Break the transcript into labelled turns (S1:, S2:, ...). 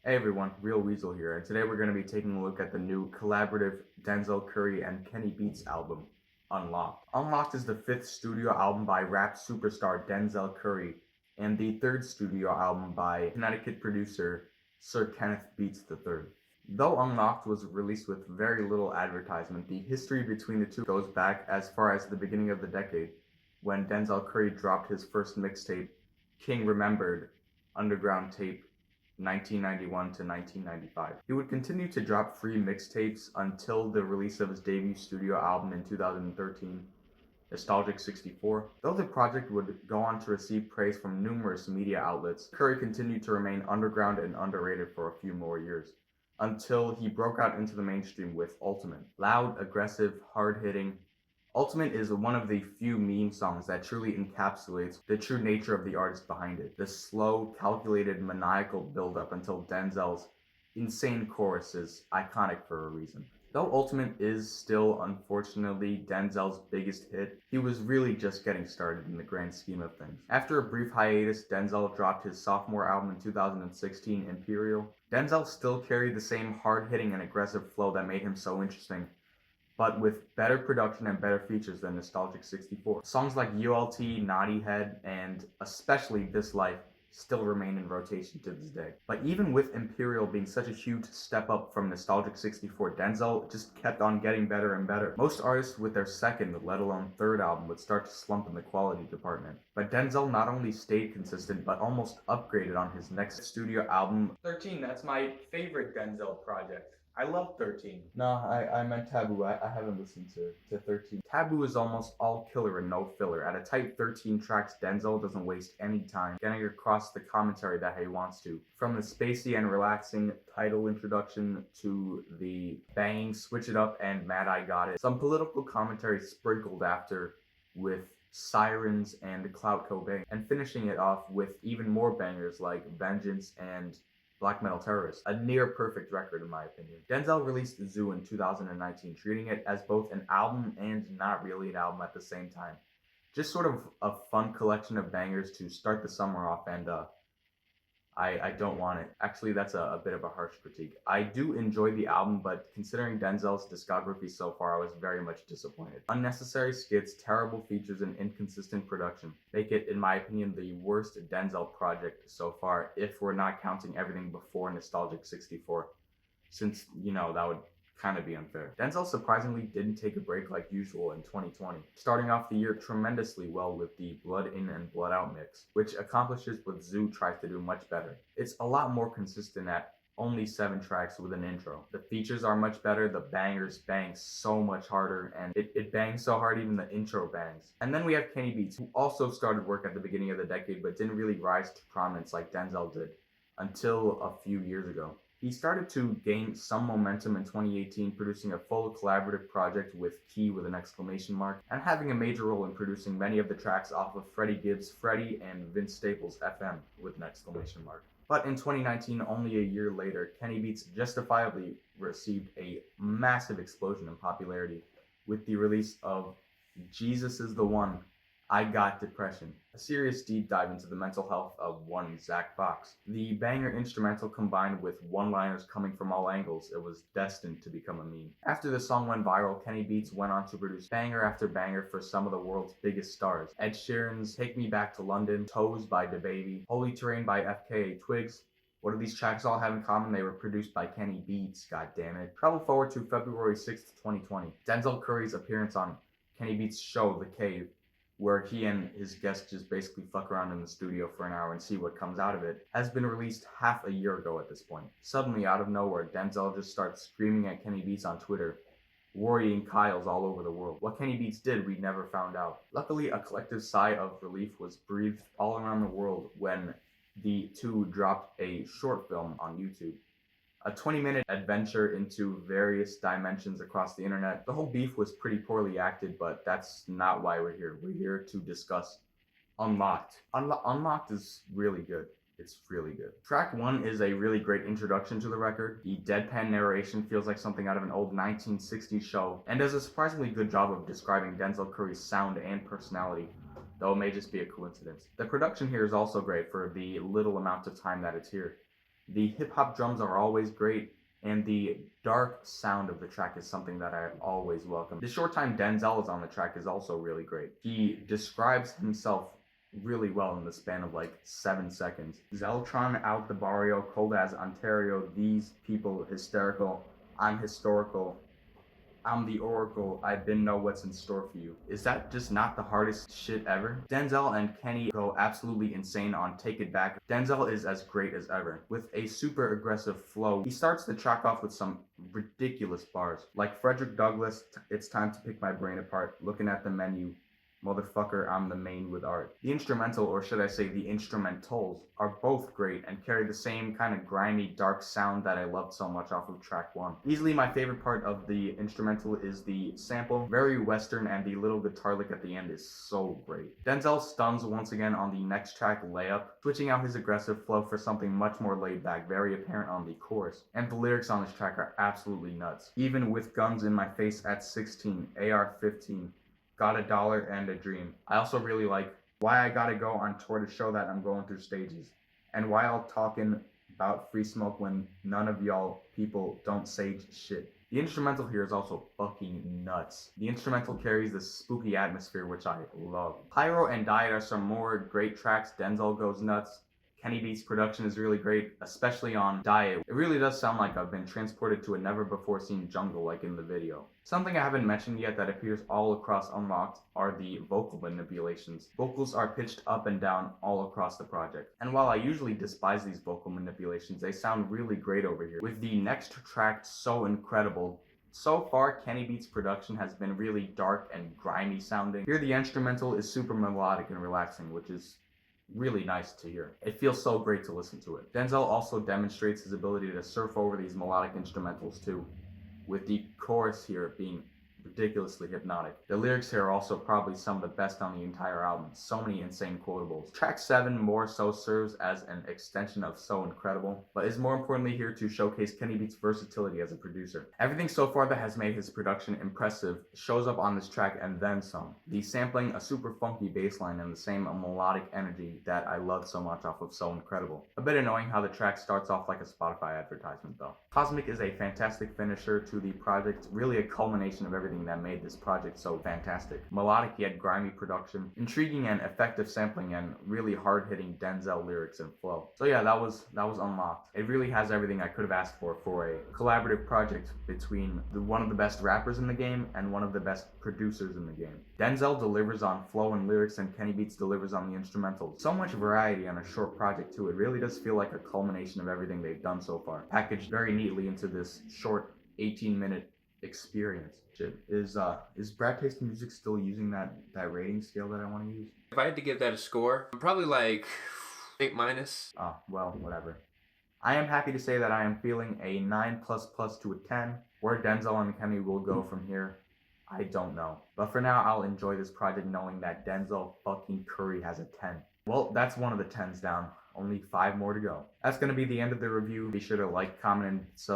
S1: Hey everyone, Real Weasel here, and today we're going to be taking a look at the new collaborative Denzel Curry and Kenny Beats album, Unlocked. Unlocked is the fifth studio album by rap superstar Denzel Curry, and the third studio album by Connecticut producer Sir Kenneth Beats III. Though Unlocked was released with very little advertisement, the history between the two goes back as far as the beginning of the decade, when Denzel Curry dropped his first mixtape, King Remembered, underground tape 1991 to 1995. He would continue to drop free mixtapes until the release of his debut studio album in 2013, Nostalgic 64. Though the project would go on to receive praise from numerous media outlets, Curry continued to remain underground and underrated for a few more years, until he broke out into the mainstream with Ultimate. Loud, aggressive, hard-hitting, Ultimate is one of the few meme songs that truly encapsulates the true nature of the artist behind it. The slow, calculated, maniacal build-up until Denzel's insane chorus is iconic for a reason. Though Ultimate is still, unfortunately, Denzel's biggest hit, he was really just getting started in the grand scheme of things. After a brief hiatus, Denzel dropped his sophomore album in 2016, Imperial. Denzel still carried the same hard-hitting and aggressive flow that made him so interesting, but with better production and better features than Nostalgic 64. Songs like ULT, Naughty Head, and especially This Life still remain in rotation to this day. But even with Imperial being such a huge step up from Nostalgic 64, Denzel just kept on getting better and better. Most artists with their second, let alone third album would start to slump in the quality department. But Denzel not only stayed consistent, but almost upgraded on his next studio album. 13, that's my favorite Denzel project. I love 13. No, I meant Taboo. I haven't listened to 13. Taboo is almost all killer and no filler. At a tight 13 tracks, Denzel doesn't waste any time getting across the commentary that he wants to. From the spacey and relaxing title introduction to the bang, switch it up, and Mad I Got It. Some political commentary sprinkled after with Sirens and Clout Cobain, and finishing it off with even more bangers like Vengeance and Black Metal Terrorist, a near perfect record in my opinion. Denzel released Zoo in 2019, treating it as both an album and not really an album at the same time. Just sort of a fun collection of bangers to start the summer off, and I don't want it. Actually, that's a bit of a harsh critique. I do enjoy the album, but considering Denzel's discography so far, I was very much disappointed. Unnecessary skits, terrible features, and inconsistent production make it, in my opinion, the worst Denzel project so far, if we're not counting everything before Nostalgic 64, since, that would kind of be unfair. Denzel surprisingly didn't take a break like usual in 2020, starting off the year tremendously well with the Blood In and Blood Out mix, which accomplishes what Zoo tries to do much better. It's a lot more consistent at only 7 tracks with an intro. The features are much better, the bangers bang so much harder, and it bangs so hard even the intro bangs. And then we have Kenny Beats, who also started work at the beginning of the decade but didn't really rise to prominence like Denzel did until a few years ago. He started to gain some momentum in 2018, producing a full collaborative project with Key with an exclamation mark, and having a major role in producing many of the tracks off of Freddie Gibbs' Freddie and Vince Staples' FM with an exclamation mark. But in 2019, only a year later, Kenny Beats justifiably received a massive explosion in popularity with the release of Jesus Is the One, I Got Depression, a serious deep dive into the mental health of one Zach Fox. The banger instrumental combined with one-liners coming from all angles, it was destined to become a meme. After the song went viral, Kenny Beats went on to produce banger after banger for some of the world's biggest stars. Ed Sheeran's Take Me Back to London, Toes by DaBaby, Holy Terrain by FKA Twigs. What do these tracks all have in common? They were produced by Kenny Beats, goddammit. Travel forward to February 6th, 2020. Denzel Curry's appearance on Kenny Beats' show, The Cave, where he and his guests just basically fuck around in the studio for an hour and see what comes out of it, has been released half a year ago at this point. Suddenly, out of nowhere, Denzel just starts screaming at Kenny Beats on Twitter, worrying Kyles all over the world. What Kenny Beats did, we never found out. Luckily, a collective sigh of relief was breathed all around the world when the two dropped a short film on YouTube. A 20-minute adventure into various dimensions across the internet. The whole beef was pretty poorly acted, but that's not why we're here. We're here to discuss Unlocked. Unlocked is really good. It's really good. Track 1 is a really great introduction to the record. The deadpan narration feels like something out of an old 1960s show, and does a surprisingly good job of describing Denzel Curry's sound and personality, though it may just be a coincidence. The production here is also great for the little amount of time that it's here. The hip-hop drums are always great, and the dark sound of the track is something that I always welcome. The short time Denzel is on the track is also really great. He describes himself really well in the span of like 7 seconds. Zeltron out the barrio, cold as Ontario, these people hysterical, I'm historical, I'm the Oracle, I been know what's in store for you. Is that just not the hardest shit ever? Denzel and Kenny go absolutely insane on Take It Back. Denzel is as great as ever. With a super aggressive flow, he starts the track off with some ridiculous bars. Like Frederick Douglass, it's time to pick my brain apart, looking at the menu. Motherfucker, I'm the main with art. The instrumental, or should I say the instrumentals, are both great and carry the same kind of grimy, dark sound that I loved so much off of track 1. Easily my favorite part of the instrumental is the sample, very western, and the little guitar lick at the end is so great. Denzel stuns once again on the next track, Layup, switching out his aggressive flow for something much more laid back, very apparent on the chorus. And the lyrics on this track are absolutely nuts. Even with guns in my face at 16, AR-15, got a dollar and a dream. I also really like why I gotta go on tour to show that I'm going through stages, and why I'll talking about free smoke when none of y'all people don't say shit. The instrumental here is also fucking nuts. The instrumental carries this spooky atmosphere, which I love. Pyro and Diet are some more great tracks. Denzel goes nuts. Kenny Beats' production is really great, especially on Diet. It really does sound like I've been transported to a never-before-seen jungle like in the video. Something I haven't mentioned yet that appears all across Unlocked are the vocal manipulations. Vocals are pitched up and down all across the project. And while I usually despise these vocal manipulations, they sound really great over here. With the next track, So Incredible, so far, Kenny Beats' production has been really dark and grimy sounding. Here the instrumental is super melodic and relaxing, which is really nice to hear. It feels so great to listen to it. Denzel also demonstrates his ability to surf over these melodic instrumentals too, with the chorus here being ridiculously hypnotic. The lyrics here are also probably some of the best on the entire album. So many insane quotables. Track 7 more so serves as an extension of So Incredible, but is more importantly here to showcase Kenny Beats' versatility as a producer. Everything so far that has made his production impressive shows up on this track and then some. The sampling, a super funky bass line, and the same melodic energy that I love so much off of So Incredible. A bit annoying how the track starts off like a Spotify advertisement though. Cosmic is a fantastic finisher to the project, really a culmination of everything that made this project so fantastic. Melodic yet grimy production, intriguing and effective sampling, and really hard-hitting Denzel lyrics and flow. So yeah, that was Unlocked. It really has everything I could have asked for a collaborative project between one of the best rappers in the game and one of the best producers in the game. Denzel delivers on flow and lyrics, and Kenny Beats delivers on the instrumentals. So much variety on a short project too. It really does feel like a culmination of everything they've done so far, packaged very neatly into this short 18-minute experience. Is Brad Taste Music still using that rating scale that I want to use?
S2: If I had to give that a score, probably like 8 minus.
S1: Oh, well, whatever. I am happy to say that I am feeling a 9++ to a 10. Where Denzel and Kenny will go from here, I don't know. But for now, I'll enjoy this project knowing that Denzel fucking Curry has a 10. Well, that's one of the 10s down. Only 5 more to go. That's going to be the end of the review. Be sure to like, comment, and sub